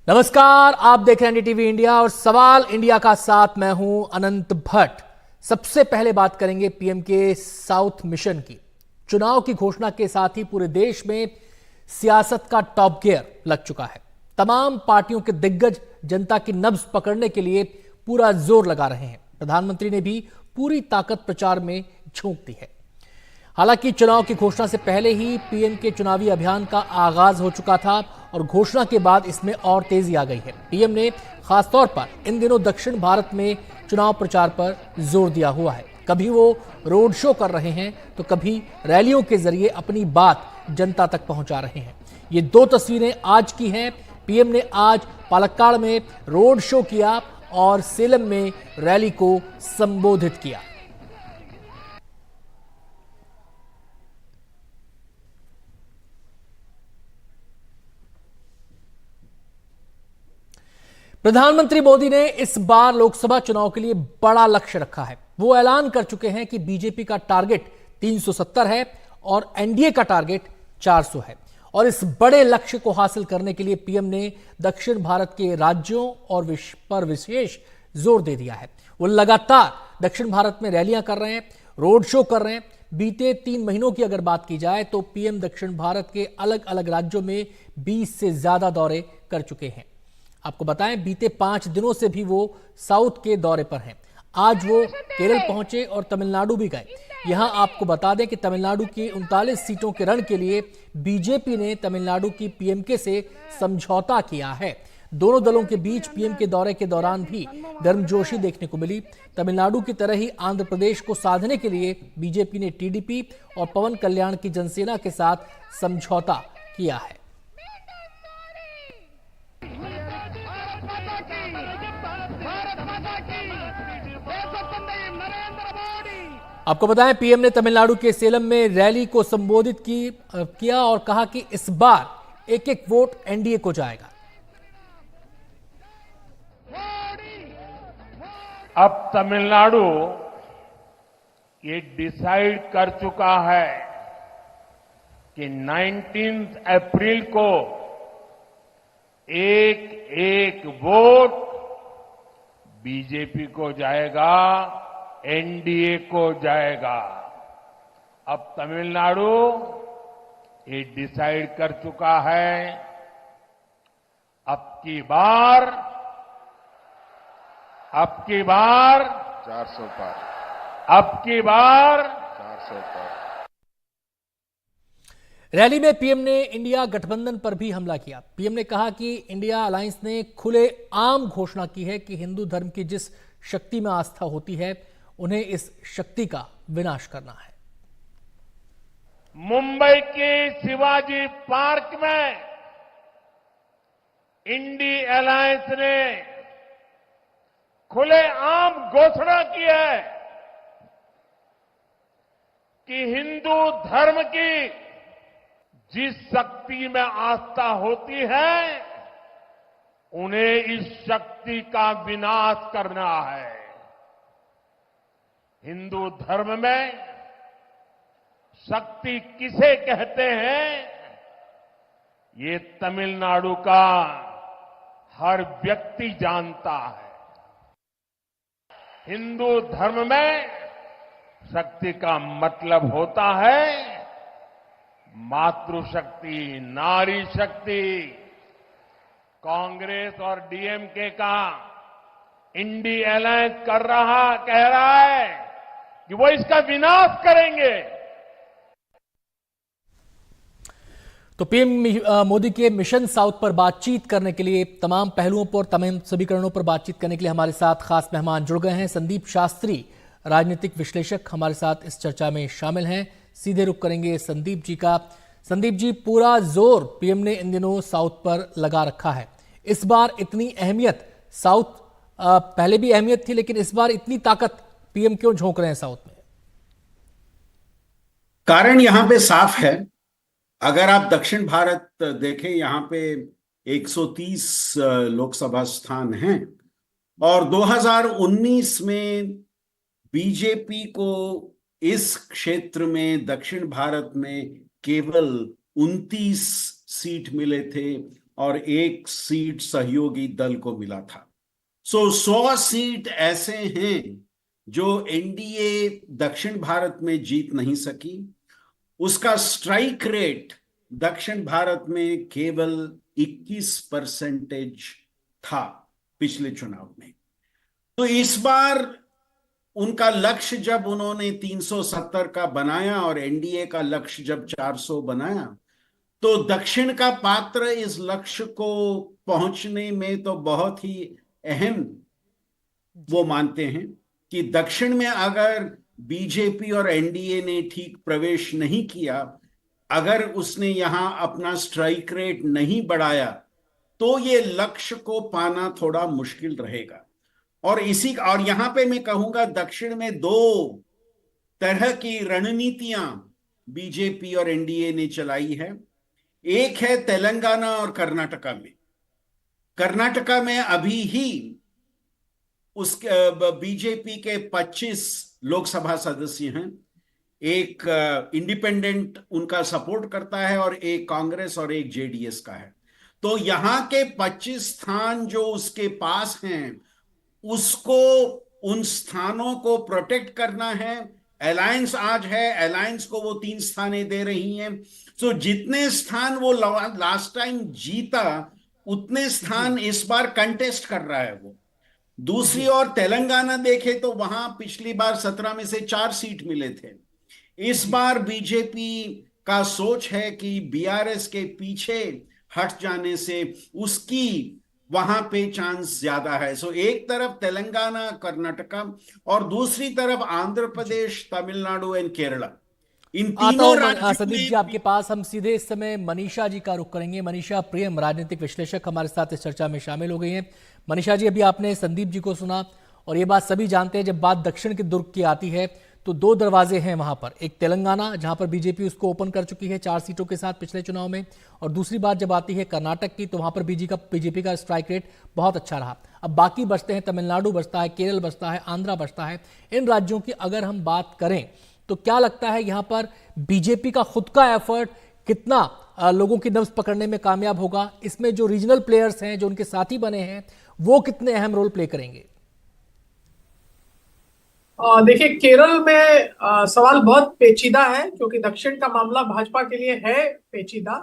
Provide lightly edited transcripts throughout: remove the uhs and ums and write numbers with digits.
नमस्कार, आप देख रहे हैं एनडीटीवी इंडिया और सवाल इंडिया का साथ मैं हूं अनंत भट्ट। सबसे पहले बात करेंगे पीएम के साउथ मिशन की। चुनाव की घोषणा के साथ ही पूरे देश में सियासत का टॉप गियर लग चुका है। तमाम पार्टियों के दिग्गज जनता की नब्ज पकड़ने के लिए पूरा जोर लगा रहे हैं। प्रधानमंत्री ने भी पूरी ताकत प्रचार में झोंक दी है। हालांकि चुनाव की घोषणा से पहले ही पीएम के चुनावी अभियान का आगाज हो चुका था और घोषणा के बाद इसमें और तेजी आ गई है। पीएम ने खासतौर पर इन दिनों दक्षिण भारत में चुनाव प्रचार पर जोर दिया हुआ है। कभी वो रोड शो कर रहे हैं तो कभी रैलियों के जरिए अपनी बात जनता तक पहुंचा रहे हैं। ये दो तस्वीरें आज की हैं। पीएम ने आज पालक्काड़ में रोड शो किया और सेलम में रैली को संबोधित किया। प्रधानमंत्री मोदी ने इस बार लोकसभा चुनाव के लिए बड़ा लक्ष्य रखा है। वो ऐलान कर चुके हैं कि बीजेपी का टारगेट 370 है और एनडीए का टारगेट 400 है। और इस बड़े लक्ष्य को हासिल करने के लिए पीएम ने दक्षिण भारत के राज्यों और पर विशेष जोर दे दिया है। वो लगातार दक्षिण भारत में रैलियां कर रहे हैं, रोड शो कर रहे हैं। बीते 3 महीनों की अगर बात की जाए तो पीएम दक्षिण भारत के अलग अलग राज्यों में 20 से ज्यादा दौरे कर चुके हैं। आपको बताएं, बीते 5 दिनों से भी वो साउथ के दौरे पर हैं। आज वो केरल पहुंचे और तमिलनाडु भी गए। यहां आपको बता दें कि तमिलनाडु की 39 सीटों के रण के लिए बीजेपी ने तमिलनाडु की पीएमके से समझौता किया है। दोनों दलों के बीच पीएम के दौरे के दौरान भी गर्मजोशी देखने को मिली। तमिलनाडु की तरह ही आंध्र प्रदेश को साधने के लिए बीजेपी ने टीडीपी और पवन कल्याण की जनसेना के साथ समझौता किया है। आपको बताएं, पीएम ने तमिलनाडु के सेलम में रैली को संबोधित किया और कहा कि इस बार एक एक वोट एनडीए को जाएगा। अब तमिलनाडु ये डिसाइड कर चुका है कि 19 अप्रैल को एक एक वोट बीजेपी को जाएगा, एनडीए को जाएगा। अब तमिलनाडु ये डिसाइड कर चुका है, अब की बार 400 पर, अब की बार 400 पर। रैली में पीएम ने इंडिया गठबंधन पर भी हमला किया। पीएम ने कहा कि इंडिया अलायंस ने खुले आम घोषणा की है कि हिंदू धर्म की जिस शक्ति में आस्था होती है उन्हें इस शक्ति का विनाश करना है। मुंबई के शिवाजी पार्क में इंडी अलायंस ने खुलेआम घोषणा की है कि हिंदू धर्म की जिस शक्ति में आस्था होती है उन्हें इस शक्ति का विनाश करना है। हिंदू धर्म में शक्ति किसे कहते हैं, ये तमिलनाडु का हर व्यक्ति जानता है। हिंदू धर्म में शक्ति का मतलब होता है मातृशक्ति, नारी शक्ति। कांग्रेस और डीएमके का इंडी अलायंस कह रहा है कि वो इसका विनाश करेंगे। तो पीएम मोदी के मिशन साउथ पर बातचीत करने के लिए, तमाम पहलुओं पर, तमाम समीकरणों पर बातचीत करने के लिए हमारे साथ खास मेहमान जुड़ गए हैं। संदीप शास्त्री, राजनीतिक विश्लेषक, हमारे साथ इस चर्चा में शामिल हैं। सीधे रुख करेंगे संदीप जी का। संदीप जी, पूरा जोर पीएम ने इन दिनों साउथ पर लगा रखा है। इस बार इतनी अहमियत साउथ, पहले भी अहमियत थी, लेकिन इस बार इतनी ताकत पीएम क्यों झोंक रहे हैं साउथ में? कारण यहां पे साफ है। अगर आप दक्षिण भारत देखें, यहां पे 130 लोकसभा स्थान हैं और 2019 में बीजेपी को इस क्षेत्र में, दक्षिण भारत में, केवल 29 सीट मिले थे और 1 सीट सहयोगी दल को मिला था। 100 सीट ऐसे हैं जो एनडीए दक्षिण भारत में जीत नहीं सकी। उसका स्ट्राइक रेट दक्षिण भारत में केवल 21% था पिछले चुनाव में। तो इस बार उनका लक्ष्य जब उन्होंने 370 का बनाया और एनडीए का लक्ष्य जब 400 बनाया, तो दक्षिण का पात्र इस लक्ष्य को पहुंचने में तो बहुत ही अहम वो मानते हैं कि दक्षिण में अगर बीजेपी और एनडीए ने ठीक प्रवेश नहीं किया, अगर उसने यहां अपना स्ट्राइक रेट नहीं बढ़ाया, तो ये लक्ष्य को पाना थोड़ा मुश्किल रहेगा। और यहां पे मैं कहूंगा दक्षिण में 2 तरह की रणनीतियां बीजेपी और एनडीए ने चलाई है। एक है तेलंगाना और कर्नाटका में। कर्नाटका में अभी ही उसके बीजेपी के 25 लोकसभा सदस्य हैं। एक इंडिपेंडेंट उनका सपोर्ट करता है और एक कांग्रेस और एक जेडीएस का है। तो यहां के 25 स्थान जो उसके पास हैं, उसको उन स्थानों को प्रोटेक्ट करना है। अलायंस आज है, अलायंस को वो 3 स्थानें दे रही हैं। तो जितने स्थान वो लास्ट टाइम जीता, उतने स्थान इस बार कंटेस्ट कर रहा है वो। दूसरी ओर तेलंगाना देखे तो वहां पिछली बार 17 में से 4 सीट मिले थे। इस बार बीजेपी का सोच है कि बीआरएस के पीछे हट जाने से उसकी वहां पे चांस ज्यादा है। सो एक तरफ तेलंगाना कर्नाटका और दूसरी तरफ आंध्र प्रदेश, तमिलनाडु एंड केरला, इन आता तीनों हूं राज्यों संदीप जी में आपके पास। हम सीधे इस समय मनीषा जी का रुख करेंगे। मनीषा प्रियम, राजनीतिक विश्लेषक, हमारे साथ इस चर्चा में शामिल हो गई हैं। मनीषा जी, अभी आपने संदीप जी को सुना और ये बात सभी जानते हैं, जब बात दक्षिण के दुर्ग की आती है तो 2 दरवाजे हैं वहां पर। एक तेलंगाना, जहां पर बीजेपी उसको ओपन कर चुकी है 4 सीटों के साथ पिछले चुनाव में, और दूसरी बात जब आती है कर्नाटक की, तो वहां पर बीजेपी का स्ट्राइक रेट बहुत अच्छा रहा। अब बाकी बचते हैं, तमिलनाडु बचता है, केरल बचता है, आंध्रा बचता है। इन राज्यों की अगर हम बात करें तो क्या लगता है यहां पर बीजेपी का खुद का एफर्ट कितना लोगों की नब्ज पकड़ने में कामयाब होगा? इसमें जो रीजनल प्लेयर्स हैं, जो उनके साथी बने हैं, वो कितने अहम रोल प्ले करेंगे? देखिए, केरल में सवाल बहुत पेचीदा है, क्योंकि दक्षिण का मामला भाजपा के लिए है पेचीदा।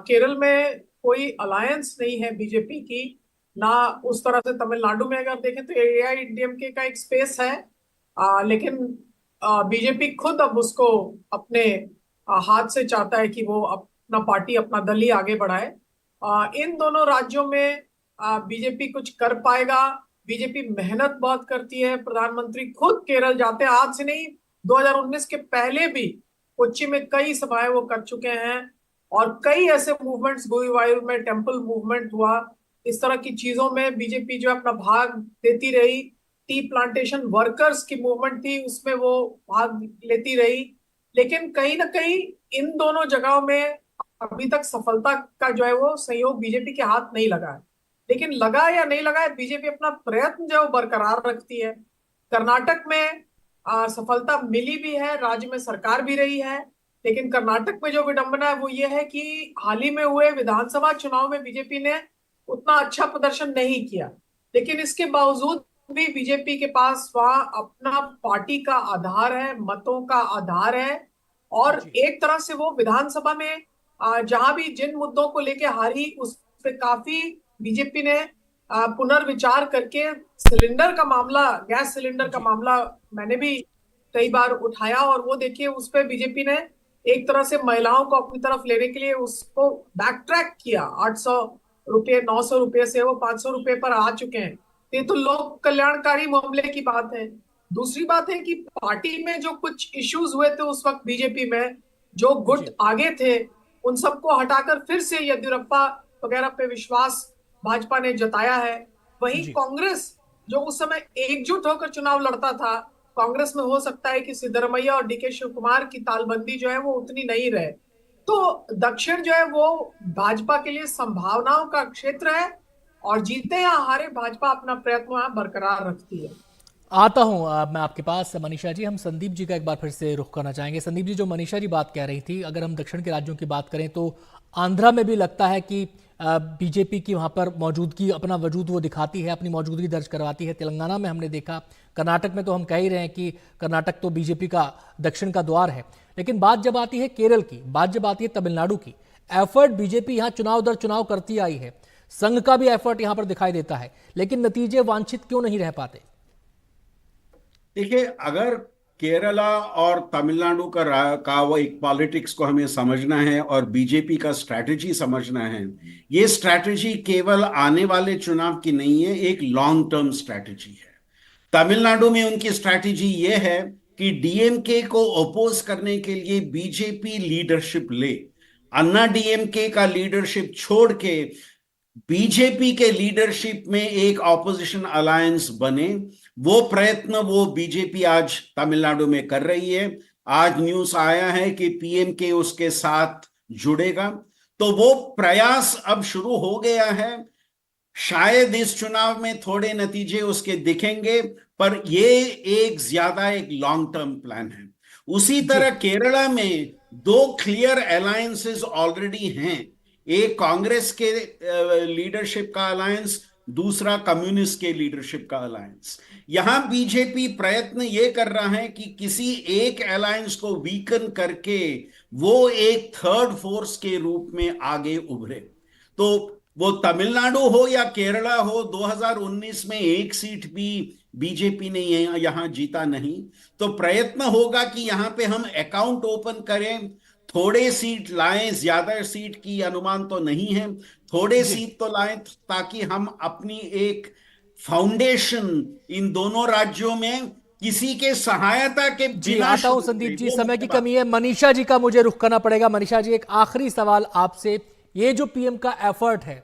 केरल में कोई अलायंस नहीं है बीजेपी की, ना उस तरह से तमिलनाडु में अगर देखें तो एआईएडीएमके का एक स्पेस है, लेकिन बीजेपी खुद अब उसको अपने हाथ से चाहता है कि वो अपना पार्टी, अपना दल ही आगे बढ़ाए। इन दोनों राज्यों में बीजेपी कुछ कर पाएगा? बीजेपी मेहनत बहुत करती है। प्रधानमंत्री खुद केरल जाते हैं, आज से नहीं 2019 के पहले भी कोच्चि में कई सभाएं वो कर चुके हैं, और कई ऐसे मूवमेंट्स, गुरुवायूर में टेम्पल मूवमेंट हुआ, इस तरह की चीजों में बीजेपी जो अपना भाग देती रही। टी प्लांटेशन वर्कर्स की मूवमेंट थी, उसमें वो भाग लेती रही। लेकिन कहीं ना कहीं इन दोनों जगहों में अभी तक सफलता का जो है वो सहयोग बीजेपी के हाथ नहीं लगा है। लेकिन लगा या नहीं लगा है, बीजेपी अपना प्रयत्न जो बरकरार रखती है। कर्नाटक में सफलता मिली भी है, राज्य में सरकार भी रही है, लेकिन कर्नाटक में जो विडंबना है वो ये है कि हाल ही में हुए विधानसभा चुनाव में बीजेपी ने उतना अच्छा प्रदर्शन नहीं किया। लेकिन इसके बावजूद भी बीजेपी के पास वहां अपना पार्टी का आधार है, मतों का आधार है, और एक तरह से वो विधानसभा में जहां भी जिन मुद्दों को लेके हारी, उस पर काफी बीजेपी ने पुनर्विचार करके सिलेंडर का मामला, गैस सिलेंडर का मामला मैंने भी कई बार उठाया, और वो देखिए उस पर बीजेपी ने एक तरह से महिलाओं को अपनी तरफ लेने के लिए उसको बैक ट्रैक किया। 800 रुपये, 900 रुपये से वो 500 रुपये पर आ चुके हैं। ये तो लोक कल्याणकारी मामले की बात है। दूसरी बात है कि पार्टी में जो कुछ इश्यूज हुए थे उस वक्त बीजेपी में, जो गुट आगे थे, उन सबको हटाकर फिर से येदियुरप्पा वगैरह पे विश्वास भाजपा ने जताया है। वहीं कांग्रेस जो उस समय एकजुट होकर चुनाव लड़ता था, कांग्रेस में हो सकता है कि सिद्धरमैया और डीके शिव कुमार की तालबंदी जो है वो उतनी नहीं रहे। तो दक्षिण जो है वो भाजपा के लिए संभावनाओं का क्षेत्र है, और जीते या हारे भाजपा अपना प्रयत्न वहां बरकरार रखती है। आता हूं मैं आपके पास मनीषा जी। हम संदीप जी का एक बार फिर से रुख करना चाहेंगे। संदीप जी, जो मनीषा जी बात कह रही थी, अगर हम दक्षिण के राज्यों की बात करें तो आंध्रा में भी लगता है कि बीजेपी की वहां पर मौजूदगी, अपना वजूद वो दिखाती है, अपनी मौजूदगी दर्ज करवाती है। तेलंगाना में हमने देखा, कर्नाटक में तो हम कह ही रहे हैं कि कर्नाटक तो बीजेपी का दक्षिण का द्वार है। लेकिन बात जब आती है केरल की, बात जब आती है तमिलनाडु की, एफर्ट बीजेपी यहां चुनाव दर चुनाव करती आई है, संघ का भी एफर्ट यहां पर दिखाई देता है, लेकिन नतीजे वांछित क्यों नहीं रह पाते? देखिए, अगर केरला और तमिलनाडु का वो एक पॉलिटिक्स को हमें समझना है और बीजेपी का स्ट्रैटेजी समझना है, ये स्ट्रैटेजी केवल आने वाले चुनाव की नहीं है, एक लॉन्ग टर्म स्ट्रैटेजी है। तमिलनाडु में उनकी स्ट्रैटेजी ये है कि डीएमके को अपोज करने के लिए बीजेपी लीडरशिप ले, अन्ना डीएमके का लीडरशिप छोड़ के बीजेपी के लीडरशिप में एक ऑपोजिशन अलायंस बने। वो प्रयत्न वो बीजेपी आज तमिलनाडु में कर रही है। आज न्यूज़ आया है कि पीएमके उसके साथ जुड़ेगा, तो वो प्रयास अब शुरू हो गया है। शायद इस चुनाव में थोड़े नतीजे उसके दिखेंगे, पर ये एक लॉन्ग टर्म प्लान है। उसी तरह केरला में दो क्लियर अलायंसेस ऑलरेडी हैं। एक कांग्रेस के लीडरशिप का अलायंस, दूसरा कम्युनिस्ट के लीडरशिप का अलायंस। यहां बीजेपी प्रयत्न ये कर रहा है कि किसी एक अलायंस को वीकन करके वो एक थर्ड फोर्स के रूप में आगे उभरे। तो वो तमिलनाडु हो या केरला हो, 2019 में एक सीट भी बीजेपी ने यहां जीता नहीं। तो प्रयत्न होगा कि यहां पे हम अकाउंट ओपन करें, थोड़े सीट लाएं, ज्यादा सीट की अनुमान तो नहीं है, थोड़े सीट तो लाएं, ताकि हम अपनी एक फाउंडेशन इन दोनों राज्यों में किसी के सहायता के जी बिना आता हूं शुरू संदीप करें। जी, वो समय मुख्य की बात कमी है। मनीषा जी का मुझे रुख करना पड़ेगा। मनीषा जी, एक आखिरी सवाल आपसे। ये जो पीएम का एफर्ट है,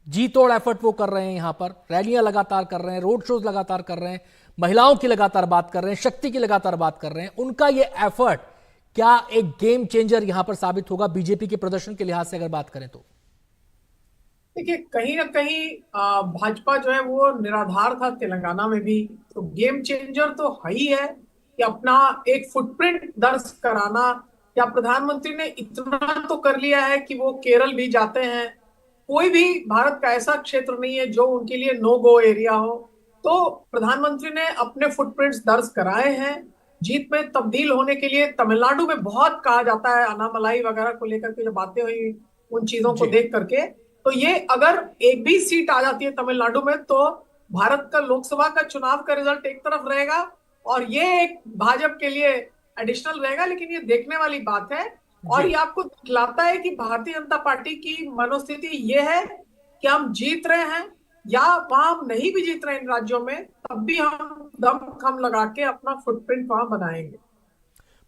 जी तोड़ एफर्ट वो कर रहे हैं, यहां पर रैलियां लगातार कर रहे हैं, रोड शोज लगातार कर रहे हैं, महिलाओं की लगातार बात कर रहे हैं, शक्ति की लगातार बात कर रहे हैं, उनका ये एफर्ट क्या एक गेम चेंजर यहां पर साबित होगा बीजेपी के प्रदर्शन के लिहाज से अगर बात करें तो? देखिए, कहीं ना कहीं भाजपा जो है वो निराधार था तेलंगाना में भी। तो गेम चेंजर तो है ही है कि अपना एक फुटप्रिंट दर्ज कराना। या प्रधानमंत्री ने इतना तो कर लिया है कि वो केरल भी जाते हैं। कोई भी भारत का ऐसा क्षेत्र नहीं है जो उनके लिए नो गो एरिया हो। तो प्रधानमंत्री ने अपने फुटप्रिंट्स दर्ज कराए हैं। जीत में तब्दील होने के लिए तमिलनाडु में बहुत कहा जाता है, अनामलाई वगैरह को लेकर के जो बातें हुई, उन चीजों को जी देख करके, तो ये अगर एक भी सीट आ जाती है तमिलनाडु में तो भारत का लोकसभा का चुनाव का रिजल्ट एक तरफ रहेगा और ये एक भाजपा के लिए एडिशनल रहेगा। लेकिन ये देखने वाली बात है और जी ये आपको दिखलाता है कि भारतीय जनता पार्टी की मनोस्थिति ये है कि हम जीत रहे हैं या वहां हम नहीं भी जीत रहे इन राज्यों में, तब भी हम दम खम लगा के अपना फुटप्रिंट वहां बनाएंगे।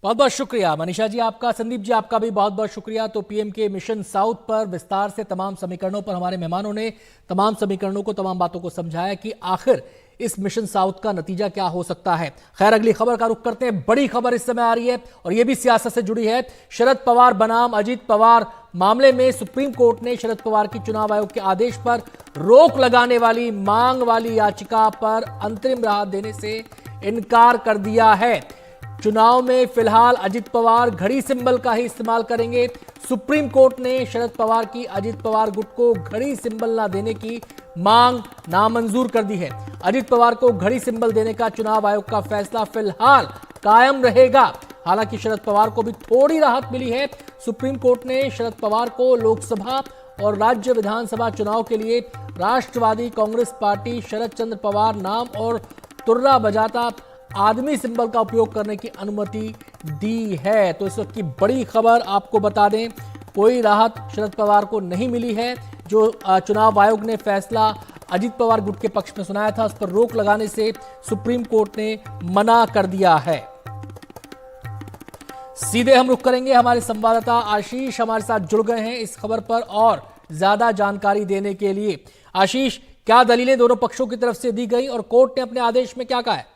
बहुत बहुत शुक्रिया मनीषा जी आपका। संदीप जी आपका भी बहुत बहुत शुक्रिया। तो पीएम के मिशन साउथ पर विस्तार से तमाम समीकरणों पर हमारे मेहमानों ने तमाम समीकरणों को, तमाम बातों को समझाया कि आखिर इस मिशन साउथ का नतीजा क्या हो सकता है। खैर, अगली खबर का रुख करते हैं। बड़ी खबर इस समय आ रही है और यह भी सियासत से जुड़ी है। शरद पवार बनाम अजीत पवार मामले में सुप्रीम कोर्ट ने शरद पवार की चुनाव आयोग के आदेश पर रोक लगाने वाली मांग वाली याचिका पर अंतरिम राहत देने से इनकार कर दिया है। चुनाव में फिलहाल अजित पवार घड़ी सिंबल का ही इस्तेमाल करेंगे। सुप्रीम कोर्ट ने शरद पवार की अजित पवार गुट को घड़ी सिंबल न देने की मांग नामंजूर कर दी है। अजित पवार को घड़ी सिंबल देने का चुनाव आयोग का फैसला फिलहाल कायम रहेगा। हालांकि शरद पवार को भी थोड़ी राहत मिली है। सुप्रीम कोर्ट ने शरद पवार को लोकसभा और राज्य विधानसभा चुनाव के लिए राष्ट्रवादी कांग्रेस पार्टी शरद चंद्र पवार नाम और तुर्रा बजाता आदमी सिंबल का उपयोग करने की अनुमति दी है। तो इस वक्त की बड़ी खबर आपको बता दें, कोई राहत शरद पवार को नहीं मिली है। जो चुनाव आयोग ने फैसला अजित पवार गुट के पक्ष में सुनाया था, उस पर रोक लगाने से सुप्रीम कोर्ट ने मना कर दिया है। सीधे हम रुख करेंगे, हमारे संवाददाता आशीष हमारे साथ जुड़ गए हैं इस खबर पर और ज्यादा जानकारी देने के लिए। आशीष, क्या दलीलें दोनों पक्षों की तरफ से दी गई और कोर्ट ने अपने आदेश में क्या कहा है?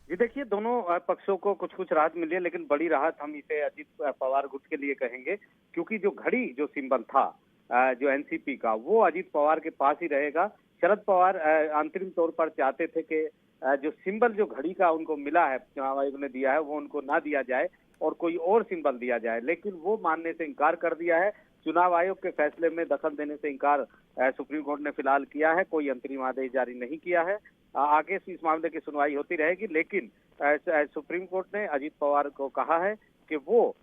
ये देखिए, दोनों पक्षों को कुछ कुछ राहत मिली है, लेकिन बड़ी राहत हम इसे अजीत पवार गुट के लिए कहेंगे, क्योंकि जो घड़ी जो सिंबल था जो एनसीपी का, वो अजीत पवार के पास ही रहेगा। शरद पवार अंतरिम तौर पर चाहते थे कि जो सिंबल जो घड़ी का उनको मिला है, चुनाव आयोग ने दिया है, वो उनको ना दिया जाए और कोई और सिंबल दिया जाए, लेकिन वो मानने से इनकार कर दिया है। चुनाव आयोग के फैसले में दखल देने से इनकार सुप्रीम कोर्ट ने फिलहाल किया है, कोई अंतरिम आदेश जारी नहीं किया है। आगे से इस मामले की सुनवाई होती रहेगी, लेकिन सुप्रीम कोर्ट ने अजीत पवार को कहा है कि वो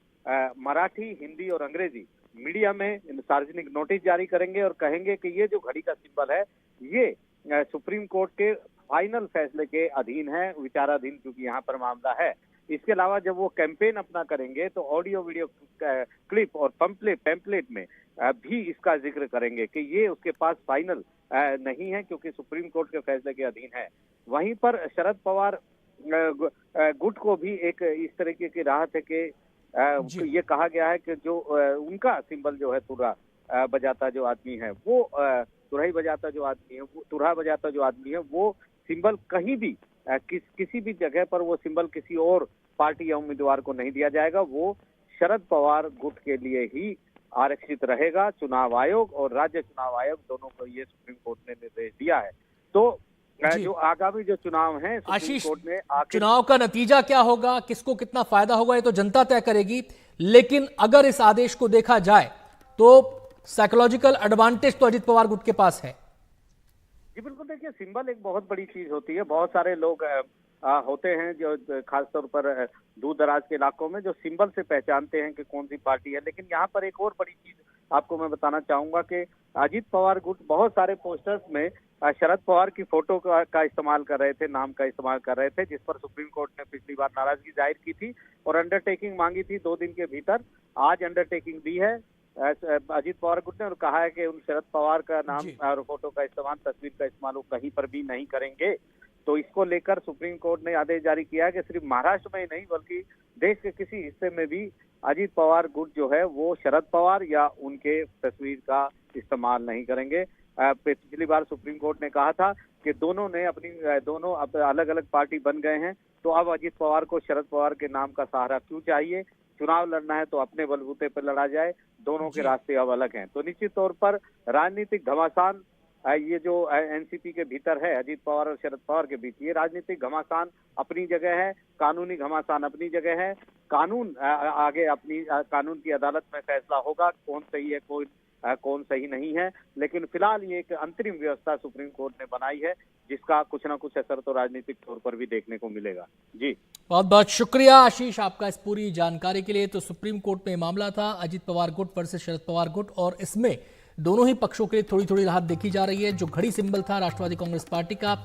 मराठी, हिंदी और अंग्रेजी मीडिया में सार्वजनिक नोटिस जारी करेंगे और कहेंगे कि ये जो घड़ी का सिंबल है ये सुप्रीम कोर्ट के फाइनल फैसले के अधीन है, विचाराधीन क्योंकि यहाँ पर मामला है। इसके अलावा जब वो कैंपेन अपना करेंगे तो ऑडियो वीडियो क्लिप और पैम्पलेट में भी इसका जिक्र करेंगे कि ये उसके पास फाइनल नहीं है क्योंकि सुप्रीम कोर्ट के फैसले के अधीन है। वहीं पर शरद पवार गुट को भी एक इस तरीके की राहत है कि ये कहा गया है कि जो उनका सिंबल जो है तुरहा बजाता जो आदमी है वो तुरही बजाता जो आदमी है वो तुरहा बजाता जो आदमी है वो सिंबल कहीं भी किसी भी जगह पर वो सिंबल किसी और पार्टी या उम्मीदवार को नहीं दिया जाएगा, वो शरद पवार गुट के लिए ही आरक्षित रहेगा। चुनाव आयोग और राज्य चुनाव आयोग दोनों को ये सुप्रीम कोर्ट ने निर्देश दिया है। तो जो आगामी जो चुनाव है सुप्रीम कोर्ट ने चुनाव का नतीजा क्या होगा, किसको कितना फायदा होगा, ये तो जनता तय करेगी। लेकिन अगर इस आदेश को देखा जाए तो साइकोलॉजिकल एडवांटेज तो अजीत पवार गुट के पास है। जी बिल्कुल, देखिए सिंबल एक बहुत बड़ी चीज होती है। बहुत सारे लोग होते हैं जो खासतौर पर दूर दराज के इलाकों में जो सिंबल से पहचानते हैं कि कौन सी पार्टी है। लेकिन यहाँ पर एक और बड़ी चीज आपको मैं बताना चाहूंगा कि अजीत पवार गुट बहुत सारे पोस्टर्स में शरद पवार की फोटो का इस्तेमाल कर रहे थे, नाम का इस्तेमाल कर रहे थे, जिस पर सुप्रीम कोर्ट ने पिछली बार नाराजगी जाहिर की थी और अंडरटेकिंग मांगी थी 2 दिन के भीतर। आज अंडरटेकिंग दी है अजीत पवार गुट ने और कहा है कि उन शरद पवार का नाम और फोटो का इस्तेमाल, तस्वीर का इस्तेमाल वो कहीं पर भी नहीं करेंगे। तो इसको लेकर सुप्रीम कोर्ट ने आदेश जारी किया है कि सिर्फ महाराष्ट्र में ही नहीं बल्कि देश के किसी हिस्से में भी अजीत पवार गुट जो है वो शरद पवार या उनके तस्वीर का इस्तेमाल नहीं करेंगे। पिछली बार सुप्रीम कोर्ट ने कहा था कि दोनों अब अलग अलग पार्टी बन गए हैं, तो अब अजीत पवार को शरद पवार के नाम का सहारा क्यों चाहिए? चुनाव लड़ना है तो अपने बलबूते पर लड़ा जाए, दोनों के रास्ते अब अलग हैं। तो निश्चित तौर पर राजनीतिक घमासान ये जो एनसीपी के भीतर है अजीत पवार और शरद पवार के बीच, ये राजनीतिक घमासान अपनी जगह है, कानूनी घमासान अपनी जगह है। कानून आगे अपनी कानून की अदालत में फैसला होगा कौन सही है कौन सही नहीं है। लेकिन फिलहाल ये एक अंतरिम व्यवस्था सुप्रीम कोर्ट ने बनाई है जिसका कुछ ना कुछ असर तो राजनीतिक तौर पर भी देखने को मिलेगा। जी बहुत बहुत शुक्रिया आशीष आपका इस पूरी जानकारी के लिए। तो सुप्रीम कोर्ट में मामला था अजीत पवार गुट वर्सेस शरद पवार गुट और इसमें दोनों ही पक्षों के लिए थोड़ी थोड़ी राहत देखी जा रही है। जो घड़ी सिंबल था राष्ट्रवादी कांग्रेस पार्टी का,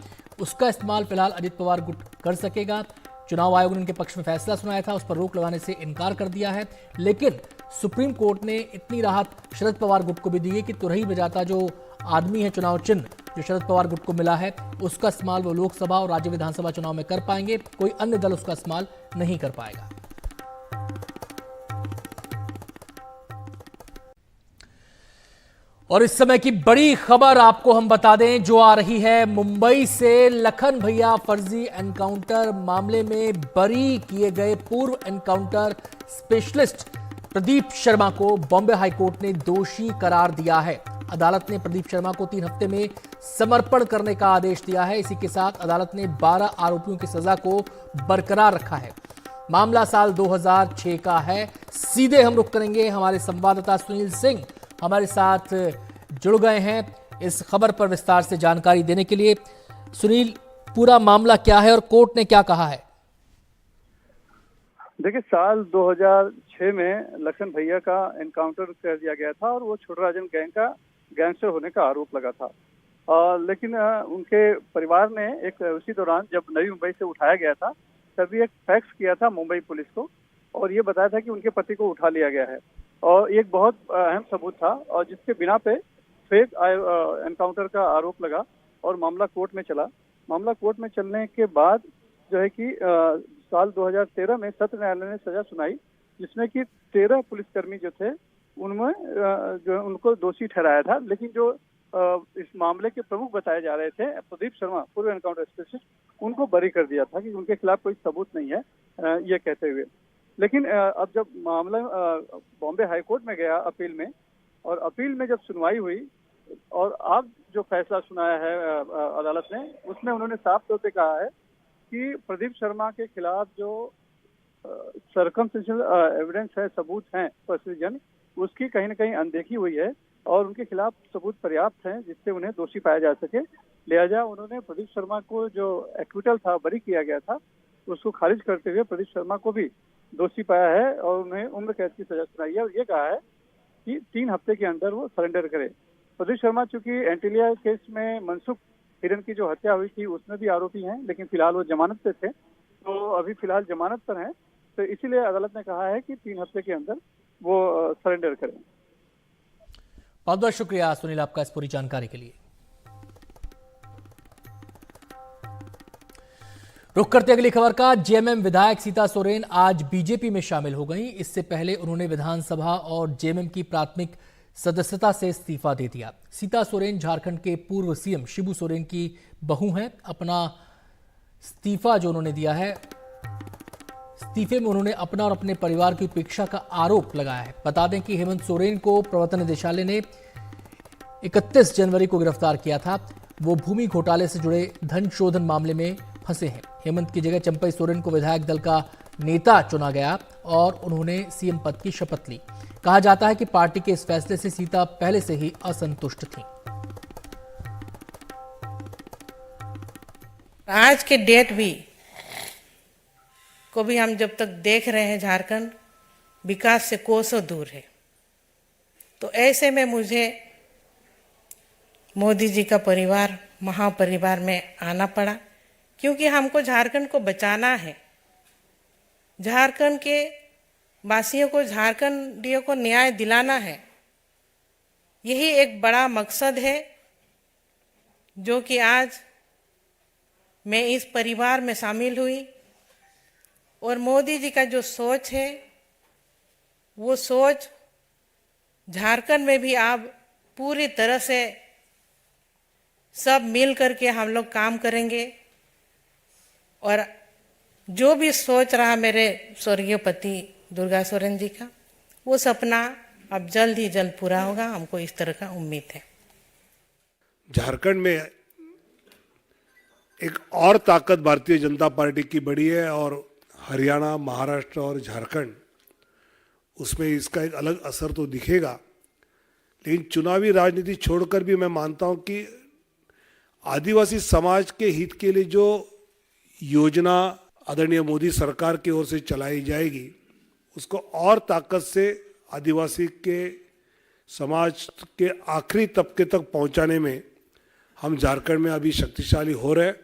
उसका इस्तेमाल फिलहाल अजीत पवार गुट कर सकेगा। चुनाव आयोग ने उनके पक्ष में फैसला सुनाया था, उस पर रोक लगाने से इनकार कर दिया है। लेकिन सुप्रीम कोर्ट ने इतनी राहत शरद पवार गुट को भी दी है कि तुरही बजाता जो आदमी है, चुनाव चिन्ह जो शरद पवार गुट को मिला है, उसका इस्तेमाल वो लोकसभा और राज्य विधानसभा चुनाव में कर पाएंगे, कोई अन्य दल उसका इस्तेमाल नहीं कर पाएगा। और इस समय की बड़ी खबर आपको हम बता दें जो आ रही है मुंबई से। लखन भैया फर्जी एनकाउंटर मामले में बरी किए गए पूर्व एनकाउंटर स्पेशलिस्ट प्रदीप शर्मा को बॉम्बे हाईकोर्ट ने दोषी करार दिया है। अदालत ने प्रदीप शर्मा को 3 हफ्ते में समर्पण करने का आदेश दिया है। इसी के साथ अदालत ने 12 आरोपियों की सजा को बरकरार रखा है। मामला साल 2006 का है। सीधे हम रुख करेंगे, हमारे संवाददाता सुनील सिंह हमारे साथ जुड़ गए हैं इस खबर पर विस्तार से जानकारी देने के लिए। सुनील, पूरा मामला क्या है और कोर्ट ने क्या कहा है? देखिए, साल 2006 में लखन भैया का एनकाउंटर कर दिया गया था और वो छोटराजन गैंग का गैंगस्टर होने का आरोप लगा था। लेकिन उनके परिवार ने उसी दौरान जब नई मुंबई से उठाया गया था तभी एक फैक्स किया था मुंबई पुलिस को और ये बताया था कि उनके पति को उठा लिया गया है। और एक बहुत अहम सबूत था और जिसके बिना पे फेक एनकाउंटर का आरोप लगा और मामला कोर्ट में चला। मामला कोर्ट में चलने के बाद जो है कि साल 2013 में सत्र न्यायालय ने सजा सुनाई जिसमें कि 13 पुलिसकर्मी जो थे उनमें जो उनको दोषी ठहराया था। लेकिन जो इस मामले के प्रमुख बताए जा रहे थे प्रदीप शर्मा पूर्व एनकाउंटर स्पेशलिस्ट, उनको बरी कर दिया था कि उनके खिलाफ कोई सबूत नहीं है, ये कहते हुए। लेकिन अब जब मामला बॉम्बे हाईकोर्ट में गया अपील में और अपील में जब सुनवाई हुई और अब जो फैसला सुनाया है अदालत ने, उसमें उन्होंने साफ तौर पे कहा है कि प्रदीप शर्मा के खिलाफ जो सर्कमस्टेंशियल एविडेंस है, सबूत हैं परसिजन, उसकी कहीं न कहीं अनदेखी हुई है और उनके खिलाफ सबूत पर्याप्त हैं जिससे उन्हें दोषी पाया जा सके। लिहाजा उन्होंने प्रदीप शर्मा को जो एक्विटल था, बरी किया गया था, उसको खारिज करते हुए प्रदीप शर्मा को भी दोषी पाया है और उन्हें उम्र कैद की सजा सुनाई है और ये कहा है कि 3 हफ्ते के अंदर वो सरेंडर करे। प्रदीप शर्मा चूंकि एंटीलिया केस में मनसुख हिरन की जो हत्या हुई थी उसमें भी आरोपी हैं, लेकिन फिलहाल वो जमानत पे थे, तो अभी फिलहाल जमानत पर हैं, तो इसीलिए अदालत ने कहा है कि 3 हफ्ते के अंदर वो सरेंडर करें। बहुत बहुत शुक्रिया सुनील आपका इस पूरी जानकारी के लिए। रुख करते अगली खबर का। जेएमएम विधायक सीता सोरेन आज बीजेपी में शामिल हो गई। इससे पहले उन्होंने विधानसभा और जेएमएम की प्राथमिक सदस्यता से इस्तीफा दे दिया। सीता सोरेन झारखंड के पूर्व सीएम शिबू सोरेन की बहू हैं। अपना इस्तीफा जो उन्होंने दिया है, इस्तीफे में उन्होंने अपना और अपने परिवार की उपेक्षा का आरोप लगाया है। बता दें कि हेमंत सोरेन को प्रवर्तन निदेशालय ने 31 जनवरी को गिरफ्तार किया था। वो भूमि घोटाले से जुड़े धन शोधन मामले में फंसे हैं। हेमंत की जगह चंपई सोरेन को विधायक दल का नेता चुना गया और उन्होंने सीएम पद की शपथ ली। कहा जाता है कि पार्टी के इस फैसले से सीता पहले से ही असंतुष्ट थी। आज के डेट भी को भी हम जब तक देख रहे हैं, झारखंड विकास से कोसों दूर है। तो ऐसे में मुझे मोदी जी का परिवार, महापरिवार में आना पड़ा, क्योंकि हमको झारखंड को बचाना है। झारखंड के वासियों को, झारखंडियों को न्याय दिलाना है। यही एक बड़ा मकसद है जो कि आज मैं इस परिवार में शामिल हुई। और मोदी जी का जो सोच है, वो सोच झारखंड में भी अब पूरी तरह से सब मिल करके हम लोग काम करेंगे। और जो भी सोच रहा मेरे स्वर्गीय पति दुर्गा सोरेन जी का, वो सपना अब जल्द ही जल्द पूरा होगा, हमको इस तरह का उम्मीद है। झारखंड में एक और ताकत भारतीय जनता पार्टी की बढ़ी है और हरियाणा, महाराष्ट्र और झारखंड, उसमें इसका एक अलग असर तो दिखेगा। लेकिन चुनावी राजनीति छोड़कर भी मैं मानता हूं कि आदिवासी समाज के हित के लिए जो योजना आदरणीय मोदी सरकार की ओर से चलाई जाएगी, उसको और ताकत से आदिवासी के समाज के आखिरी तबके तक पहुंचाने में हम झारखंड में अभी शक्तिशाली हो रहे हैं।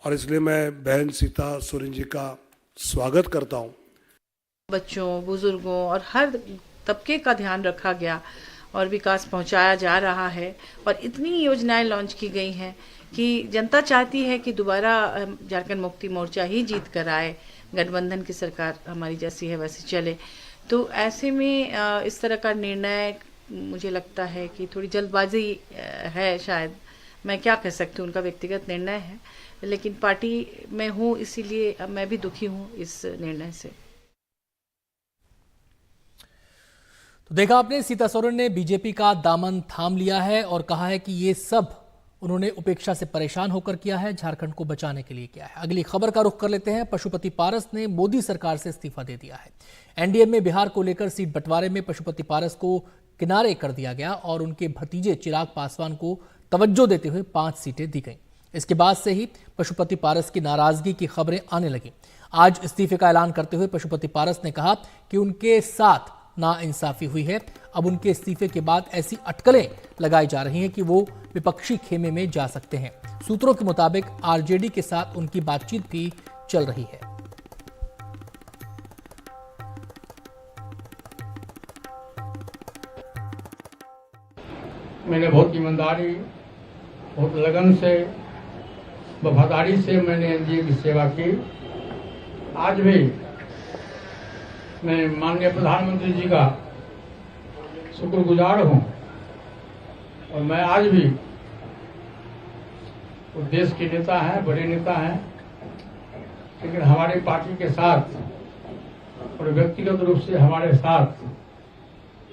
और इसलिए मैं बहन सीता सोरेन जी का स्वागत करता हूं। बच्चों, बुजुर्गों और हर तबके का ध्यान रखा गया और विकास पहुंचाया जा रहा है। और इतनी योजनाएं लॉन्च की गई हैं कि जनता चाहती है कि दोबारा झारखंड मुक्ति मोर्चा ही जीत कर आए, गठबंधन की सरकार हमारी जैसी है वैसे चले। तो ऐसे में इस तरह का निर्णय मुझे लगता है कि थोड़ी जल्दबाजी है, शायद मैं क्या कह सकती हूँ, उनका व्यक्तिगत निर्णय है। लेकिन पार्टी में हूँ, इसीलिए मैं भी दुखी हूँ इस निर्णय से। तो देखा आपने, सीता सोरेन ने बीजेपी का दामन थाम लिया है और कहा है कि ये सब उन्होंने उपेक्षा से परेशान होकर किया है, झारखंड को बचाने के लिए किया है। अगली खबर का रुख कर लेते हैं। पशुपति पारस ने मोदी सरकार से इस्तीफा दे दिया है। एनडीए में बिहार को लेकर सीट बंटवारे में पशुपति पारस को किनारे कर दिया गया और उनके भतीजे चिराग पासवान को तवज्जो देते हुए 5 सीटें दी गईं। इसके बाद से ही पशुपति पारस की नाराजगी की खबरें आने लगी। आज इस्तीफे का ऐलान करते हुए पशुपति पारस ने कहा कि उनके साथ नाइंसाफी हुई है। अब उनके इस्तीफे के बाद ऐसी अटकलें लगाई जा रही हैं कि वो विपक्षी खेमे में जा सकते हैं। सूत्रों के मुताबिक आरजेडी के साथ उनकी बातचीत भी चल रही है। मैंने बहुत ईमानदारी, बहुत लगन से, वफादारी से मैंने एनडीए की सेवा की। आज भी मैं माननीय प्रधानमंत्री जी का शुक्रगुजार हूं और मैं आज भी वो देश के नेता हैं, बड़े नेता हैं, लेकिन हमारी पार्टी के साथ और व्यक्तिगत रूप से हमारे साथ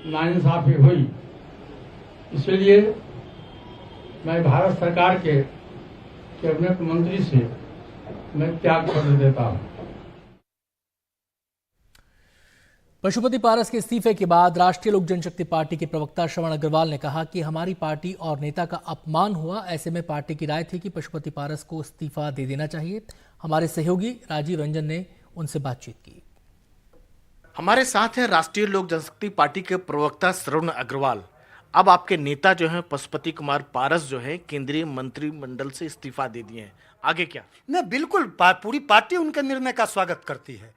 नाइंसाफी हुई इसलिए मैं भारत सरकार के कैबिनेट मंत्री से मैं त्याग पत्र देता हूं। पशुपति पारस के इस्तीफे के बाद राष्ट्रीय लोक जनशक्ति पार्टी के प्रवक्ता श्रवण अग्रवाल ने कहा कि हमारी पार्टी और नेता का अपमान हुआ। ऐसे में पार्टी की राय थी कि पशुपति पारस को इस्तीफा दे देना चाहिए। हमारे सहयोगी राजीव रंजन ने उनसे बातचीत की। हमारे साथ हैं राष्ट्रीय लोक जनशक्ति पार्टी के प्रवक्ता श्रवण अग्रवाल। अब आपके नेता जो हैं पशुपति कुमार पारस जो है केंद्रीय मंत्रिमंडल से इस्तीफा दे दिए हैं, आगे क्या? नहीं, बिल्कुल पूरी पार्टी उनके निर्णय का स्वागत करती है।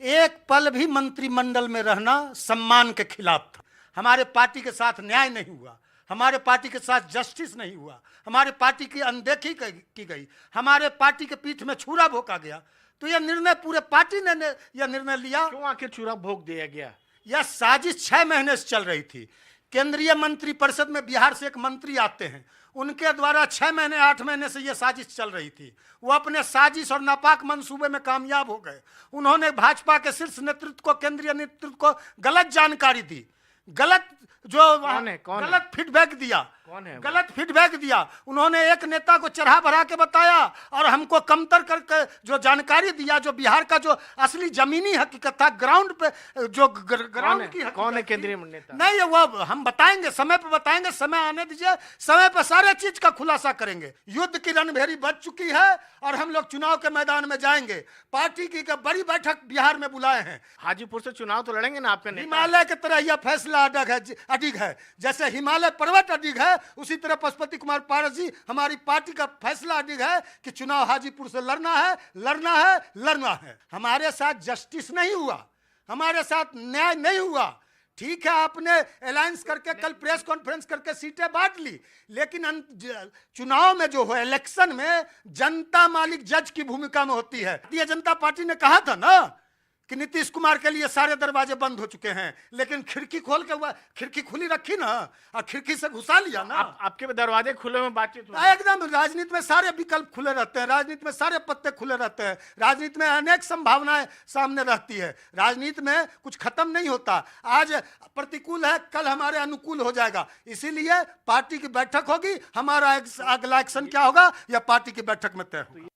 एक पल भी मंत्रिमंडल में रहना सम्मान के खिलाफ था। हमारे पार्टी के साथ न्याय नहीं हुआ, हमारे पार्टी के साथ जस्टिस नहीं हुआ, हमारे पार्टी की अनदेखी की गई, हमारे पार्टी के पीठ में छुरा भोंका गया। तो यह निर्णय पूरे पार्टी ने यह निर्णय लिया। क्यों आखिर छुरा भोंक दिया गया? यह साजिश 6 महीने से चल रही थी। केंद्रीय मंत्रिपरिषद में बिहार से एक मंत्री आते हैं, उनके द्वारा 6 महीने 8 महीने से यह साजिश चल रही थी। वो अपने साजिश और नापाक मंसूबे में कामयाब हो गए। उन्होंने भाजपा के शीर्ष नेतृत्व को, केंद्रीय नेतृत्व को गलत जानकारी दी, गलत गलत फीडबैक दिया। कौन है? गलत फीडबैक दिया। उन्होंने एक नेता को चढ़ा बढ़ा के बताया और हमको कमतर करके जो जानकारी दिया, जो बिहार का जो असली जमीनी हकीकत था, ग्राउंड पे जो ग्राउंड की हकीकत। कौन है केंद्रीय नेता? नहीं, वो हम बताएंगे, समय पे बताएंगे, समय आने दीजिए, समय पे सारे चीज का खुलासा करेंगे। युद्ध की रणभेरी बच चुकी है और हम लोग चुनाव के मैदान में जाएंगे। पार्टी की बड़ी बैठक बिहार में बुलाए हैं। हाजीपुर से चुनाव तो लड़ेंगे ना आपके नेता? हिमालय की तरह यह फैसला अडिग है। जैसे हिमालय पर्वत अडिग है, उसी तरह पशुपति कुमार पारस जी हमारी पार्टी का फैसला अडिग है कि चुनाव हाजीपुर से लड़ना है, लड़ना है, लड़ना है। हमारे साथ जस्टिस नहीं हुआ, हमारे साथ न्याय नहीं हुआ। ठीक है, आपने अलायंस करके कल प्रेस कॉन्फ्रेंस करके सीटें बांट ली, लेकिन चुनाव में जो हो, इलेक्शन में जनता मालिक जज की भूमिका में होती है। भारतीय जनता पार्टी ने कहा था ना कि नीतीश कुमार के लिए सारे दरवाजे बंद हो चुके हैं, लेकिन खिड़की खोल के खिड़की खुली रखी ना और खिड़की से घुसा लिया ना। आपके दरवाजे खुले में बातचीत एकदम। राजनीति में सारे विकल्प खुले रहते हैं, राजनीति में सारे पत्ते खुले रहते हैं, राजनीति में अनेक संभावनाएं सामने रहती है। राजनीति में कुछ खत्म नहीं होता। आज प्रतिकूल है, कल हमारे अनुकूल हो जाएगा। इसीलिए पार्टी की बैठक होगी, हमारा अगला एक्शन क्या होगा यह पार्टी की बैठक में तय होगा।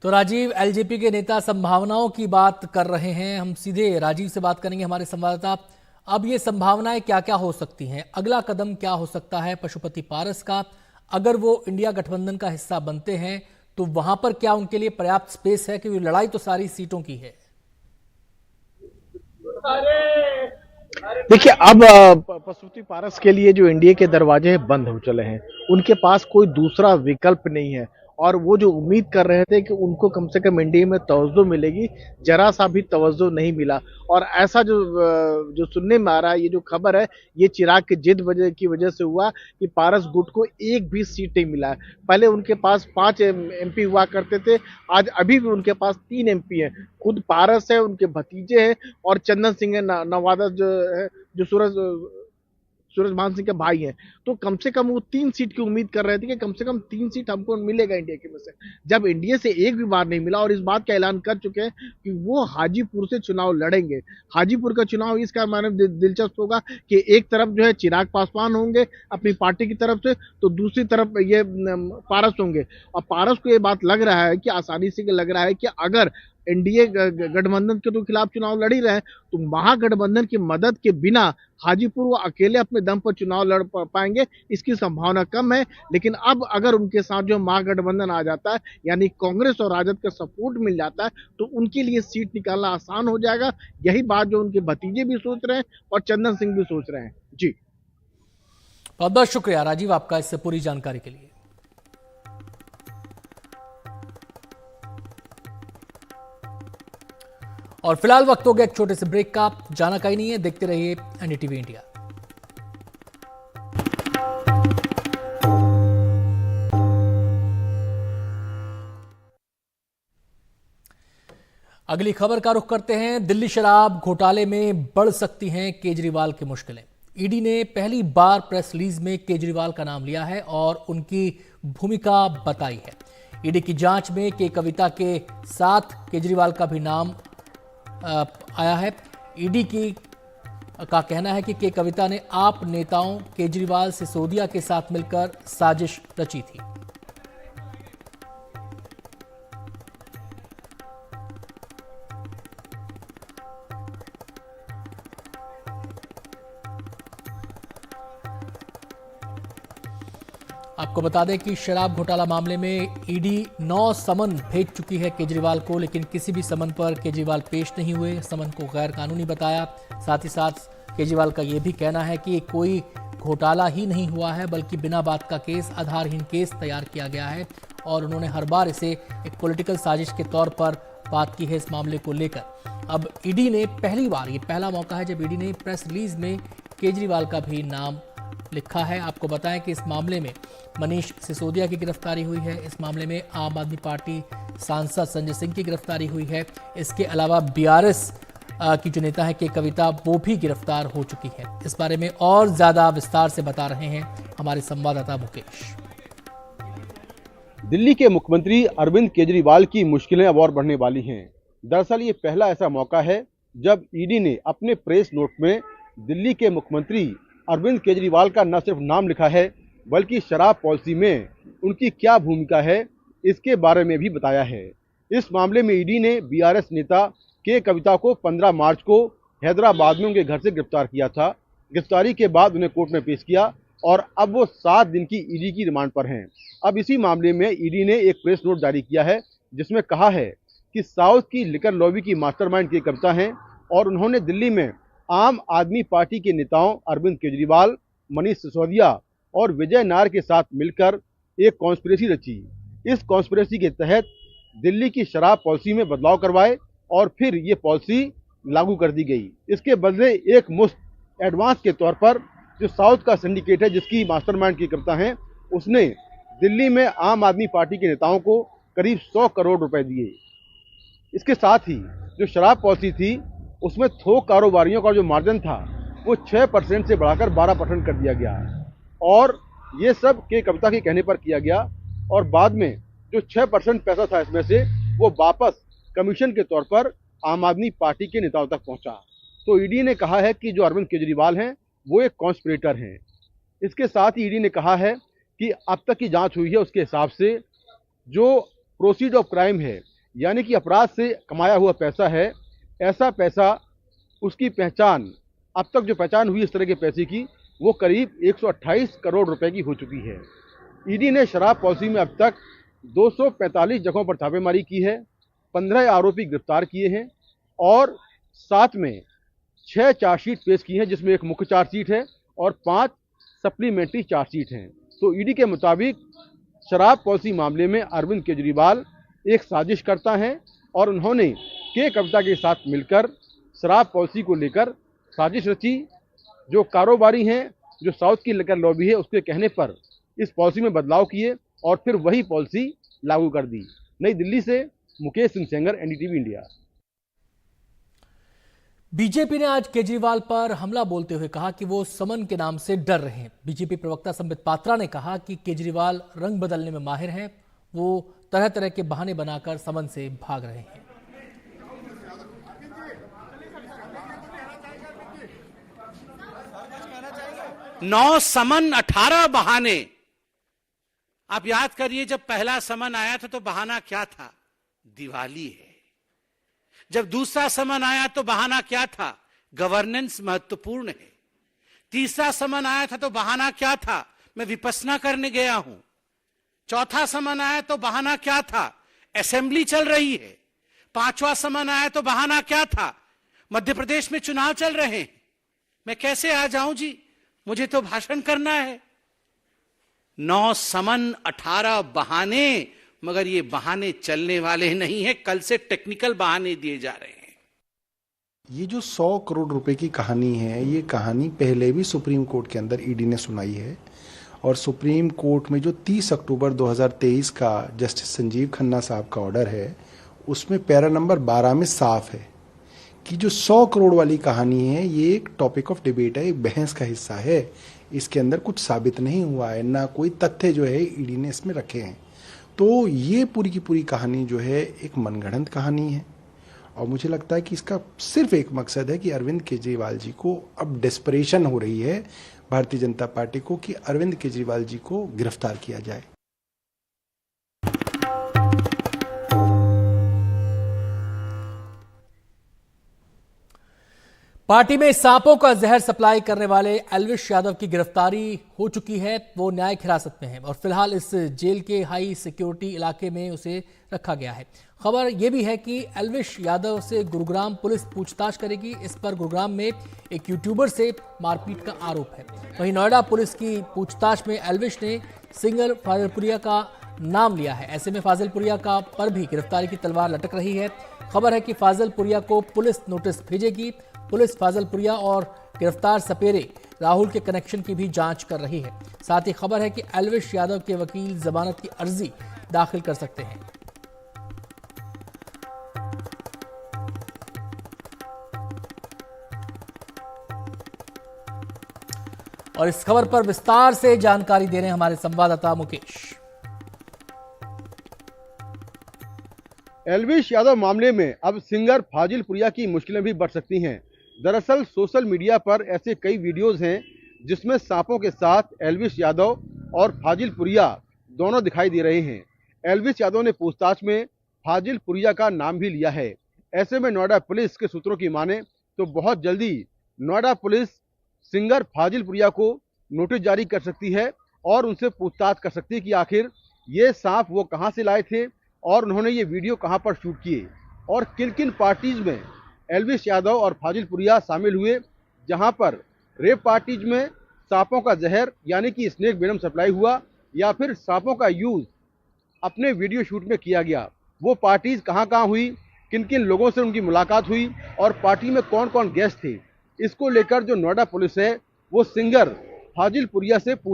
तो राजीव, एलजेपी के नेता संभावनाओं की बात कर रहे हैं। हम सीधे राजीव से बात करेंगे, हमारे संवाददाता। अब ये संभावनाएं क्या क्या हो सकती हैं? अगला कदम क्या हो सकता है पशुपति पारस का? अगर वो इंडिया गठबंधन का हिस्सा बनते हैं तो वहां पर क्या उनके लिए पर्याप्त स्पेस है? क्योंकि लड़ाई तो सारी सीटों की है। देखिए, अब पशुपति पारस के लिए जो एनडीए के दरवाजे बंद हो चले हैं, उनके पास कोई दूसरा विकल्प नहीं है। और वो जो उम्मीद कर रहे थे कि उनको कम से कम एनडीए में तवज्जो मिलेगी, जरा सा भी तवज्जो नहीं मिला। और ऐसा जो सुनने में आ रहा है, ये जो खबर है, ये चिराग की जिद की वजह से हुआ कि पारस गुट को एक भी सीट नहीं मिला है। पहले उनके पास 5 एमपी हुआ करते थे, आज अभी भी उनके पास 3 एमपी हैं। खुद पारस है, उनके भतीजे हैं और चंदन सिंह है, नवादा जो सूरजभान सिंह के भाई हैं। तो कम से कम वो 3 सीट की उम्मीद कर रहे थे कि कम से कम 3 सीट हमको मिलेगा इंडिया के में से। जब इंडिया से एक भी बार नहीं मिला और इस बात का ऐलान कर चुके हैं कि वो हाजीपुर से चुनाव लड़ेंगे। हाजीपुर का चुनाव इसका माने दिलचस्प होगा कि एक तरफ जो है चिराग पासवान होंगे अपनी पार्टी की तरफ से, तो दूसरी तरफ ये पारस होंगे। और पारस को ये बात लग रहा है कि आसानी से लग रहा है कि अगर एनडीए गठबंधन के तो खिलाफ चुनाव लड़ ही रहे हैं, तो महागठबंधन की मदद के बिना हाजीपुर वो अकेले अपने दम पर चुनाव लड़ पाएंगे, इसकी संभावना कम है। लेकिन अब अगर उनके साथ जो महागठबंधन आ जाता है, यानी कांग्रेस और राजद का सपोर्ट मिल जाता है, तो उनके लिए सीट निकालना आसान हो जाएगा। यही बात जो उनके भतीजे भी सोच रहे हैं और चंदन सिंह भी सोच रहे हैं। जी, बहुत बहुत शुक्रिया राजीव आपका इस पूरी जानकारी के लिए। और फिलहाल वक्त हो गया एक छोटे से ब्रेक का। जाना कहीं नहीं है, देखते रहिए एनडीटीवी इंडिया। अगली खबर का रुख करते हैं। दिल्ली शराब घोटाले में बढ़ सकती हैं केजरीवाल की मुश्किलें। ईडी ने पहली बार प्रेस रिलीज में केजरीवाल का नाम लिया है और उनकी भूमिका बताई है। ईडी की जांच में के कविता के साथ केजरीवाल का भी नाम आया है। ईडी की का कहना है कि के कविता ने आप नेताओं केजरीवाल सिसोदिया के साथ मिलकर साजिश रची थी। आपको बता दें कि शराब घोटाला मामले में ईडी 9 समन भेज चुकी है केजरीवाल को, लेकिन किसी भी समन पर केजरीवाल पेश नहीं हुए। समन को गैर कानूनी बताया। साथ ही साथ केजरीवाल का यह भी कहना है कि कोई घोटाला ही नहीं हुआ है, बल्कि बिना बात का केस, आधारहीन केस तैयार किया गया है और उन्होंने हर बार इसे एक पॉलिटिकल साजिश के तौर पर बात की है इस मामले को लेकर। अब ईडी ने पहली बार, ये पहला मौका है जब ईडी ने प्रेस रिलीज में केजरीवाल का भी नाम लिखा है। आपको बताएं कि इस मामले में मनीष सिसोदिया की गिरफ्तारी हुई है। इस मामले में आम आदमी पार्टी सांसद संजय सिंह की गिरफ्तारी हुई है। इसके अलावा बीआरएस की जो नेता है के कविता, वो भी गिरफ्तार हो चुकी है। इस बारे में और ज्यादा विस्तार से बता रहे हैं हमारे संवाददाता मुकेश। दिल्ली के मुख्यमंत्री अरविंद केजरीवाल की मुश्किलें अब और बढ़ने वाली हैं। दरअसल ये पहला ऐसा मौका है जब ईडी ने अपने प्रेस नोट में दिल्ली के मुख्यमंत्री अरविंद केजरीवाल का न सिर्फ नाम लिखा है, बल्कि शराब पॉलिसी में उनकी क्या भूमिका है इसके बारे में भी बताया है। इस मामले में ईडी ने बीआरएस नेता के कविता को 15 मार्च को हैदराबाद में उनके घर से गिरफ्तार किया था। गिरफ्तारी के बाद उन्हें कोर्ट में पेश किया और अब वो 7 दिन की ईडी की रिमांड पर हैं। अब इसी मामले में ईडी ने एक प्रेस नोट जारी किया है जिसमें कहा है कि साउथ की लिकर लॉबी की मास्टरमाइंड के कविता हैं और उन्होंने दिल्ली में आम आदमी पार्टी के नेताओं अरविंद केजरीवाल, मनीष सिसोदिया और विजय नायर के साथ मिलकर एक कॉन्स्पिरेसी रची। इस कॉन्स्पिरेसी के तहत दिल्ली की शराब पॉलिसी में बदलाव करवाए और फिर ये पॉलिसी लागू कर दी गई। इसके बदले एक मुश्त एडवांस के तौर पर जो साउथ का सिंडिकेट है, जिसकी मास्टरमाइंड की कविता हैं, उसने दिल्ली में आम आदमी पार्टी के नेताओं को करीब 100 करोड़ रुपए दिए। इसके साथ ही जो शराब पॉलिसी थी उसमें थोक कारोबारियों का जो मार्जिन था वो 6% से बढ़ाकर 12% कर दिया गया और ये सब के कविता के कहने पर किया गया और बाद में जो 6% पैसा था इसमें से वो वापस कमीशन के तौर पर आम आदमी पार्टी के नेताओं तक पहुंचा। तो ईडी ने कहा है कि जो अरविंद केजरीवाल हैं वो एक कॉन्स्पिरेटर हैं। इसके साथ ही ईडी ने कहा है कि अब तक की जांच हुई है उसके हिसाब से जो प्रोसीड ऑफ क्राइम है, यानी कि अपराध से कमाया हुआ पैसा है, ऐसा पैसा उसकी पहचान, अब तक जो पहचान हुई इस तरह के पैसे की, वो करीब 128 करोड़ रुपए की हो चुकी है। ईडी ने शराब पॉलिसी में अब तक 245 जगहों पर छापेमारी की है, 15 आरोपी गिरफ्तार किए हैं और साथ में 6 चार्जशीट पेश की हैं, जिसमें एक मुख्य चार्जशीट है और 5 सप्लीमेंट्री चार्जशीट हैं। तो ईडी के मुताबिक शराब पॉलिसी मामले में अरविंद केजरीवाल एक साजिश करता है और उन्होंने के कविता के साथ मिलकर शराब पॉलिसी को लेकर साजिश रची। जो कारोबारी हैं, जो साउथ की लिकर लॉबी है, उसके कहने पर इस पॉलिसी में बदलाव किए और फिर वही पॉलिसी लागू कर दी। नई दिल्ली से Mukesh Singh Sengar, NDTV India. BJP ने आज केजरीवाल पर हमला बोलते हुए कहा कि वो समन के नाम से डर रहे हैं। बीजेपी प्रवक्ता संबित पात्रा ने कहा कि केजरीवाल रंग बदलने में माहिर हैं, वो तरह तरह के बहाने बनाकर समन से भाग रहे हैं। 9 समन 18 बहाने। आप याद करिए, जब पहला समन आया था तो बहाना क्या था? दिवाली है। जब दूसरा समन आया तो बहाना क्या था? गवर्नेंस महत्वपूर्ण है। तीसरा समन आया था तो बहाना क्या था? मैं विपश्यना करने गया हूं। चौथा समन आया तो बहाना क्या था? असेंबली चल रही है। 5वां समन आया तो बहाना क्या था? मध्य प्रदेश में चुनाव चल रहे हैं, मैं कैसे आ जाऊं जी, मुझे तो भाषण करना है। 9 समन 18 बहाने, मगर ये बहाने चलने वाले नहीं है। कल से टेक्निकल बहाने दिए जा रहे हैं। ये जो 100 करोड़ रुपए की कहानी है, ये कहानी पहले भी सुप्रीम कोर्ट के अंदर ईडी ने सुनाई है और सुप्रीम कोर्ट में जो 30 अक्टूबर 2023 का जस्टिस संजीव खन्ना साहब का ऑर्डर है, उसमें पैरा नंबर 12 में साफ है कि जो 100 करोड़ वाली कहानी है, ये एक टॉपिक ऑफ डिबेट है, एक बहस का हिस्सा है। इसके अंदर कुछ साबित नहीं हुआ है, ना कोई तथ्य जो है ईडी ने इसमें रखे हैं। तो ये पूरी की पूरी कहानी जो है एक मनगढ़ंत कहानी है और मुझे लगता है कि इसका सिर्फ एक मकसद है कि अरविंद केजरीवाल जी को अब डेस्परेशन हो रही है भारतीय जनता पार्टी को कि अरविंद केजरीवाल जी को गिरफ्तार किया जाए। पार्टी में सांपों का जहर सप्लाई करने वाले एल्विश यादव की गिरफ्तारी हो चुकी है। वो न्यायिक हिरासत में है और फिलहाल इस जेल के हाई सिक्योरिटी इलाके में उसे रखा गया है। खबर यह भी है कि एल्विश यादव से गुरुग्राम पुलिस पूछताछ करेगी। इस पर गुरुग्राम में एक यूट्यूबर से मारपीट का आरोप है। वहीं नोएडा पुलिस की पूछताछ में एल्विश ने सिंगर फाजिलपुरिया का नाम लिया है। ऐसे में फाजिलपुरिया का पर भी गिरफ्तारी की तलवार लटक रही है। खबर है कि फाजिलपुरिया को पुलिस नोटिस भेजेगी। पुलिस फाजिलपुरिया और गिरफ्तार सपेरे राहुल के कनेक्शन की भी जांच कर रही है। साथ ही खबर है कि एल्विश यादव के वकील जमानत की अर्जी दाखिल कर सकते हैं। और इस खबर पर विस्तार से जानकारी दे रहे हैं हमारे संवाददाता मुकेश। एल्विश यादव मामले में अब सिंगर फाजिलपुरिया की मुश्किलें भी बढ़ सकती हैं। दरअसल सोशल मीडिया पर ऐसे कई वीडियोस हैं जिसमें सांपों के साथ एल्विश यादव और फाजिलपुरिया दोनों दिखाई दे रहे हैं। एल्विश यादव ने पूछताछ में फाजिलपुरिया का नाम भी लिया है। ऐसे में नोएडा पुलिस के सूत्रों की माने तो बहुत जल्दी नोएडा पुलिस सिंगर फाजिलपुरिया को नोटिस जारी कर सकती है और उनसे पूछताछ कर सकती है कि आखिर ये सांप वो कहां से लाए थे और उन्होंने ये वीडियो कहां पर शूट किए और किन किन पार्टीज में एल्विश यादव और फाजिलपुरिया शामिल हुए, जहां पर रेप पार्टीज में सांपों का जहर यानी कि स्नेक वेनम सप्लाई हुआ या फिर सांपों का यूज अपने वीडियो शूट में किया गया। वो पार्टीज कहां कहां हुई, किन किन लोगों से उनकी मुलाकात हुई और पार्टी में कौन कौन गेस्ट थे, इसको लेकर जो नोएडा पुलिस है वो सिंगर फाजिलपुरिया से पूछ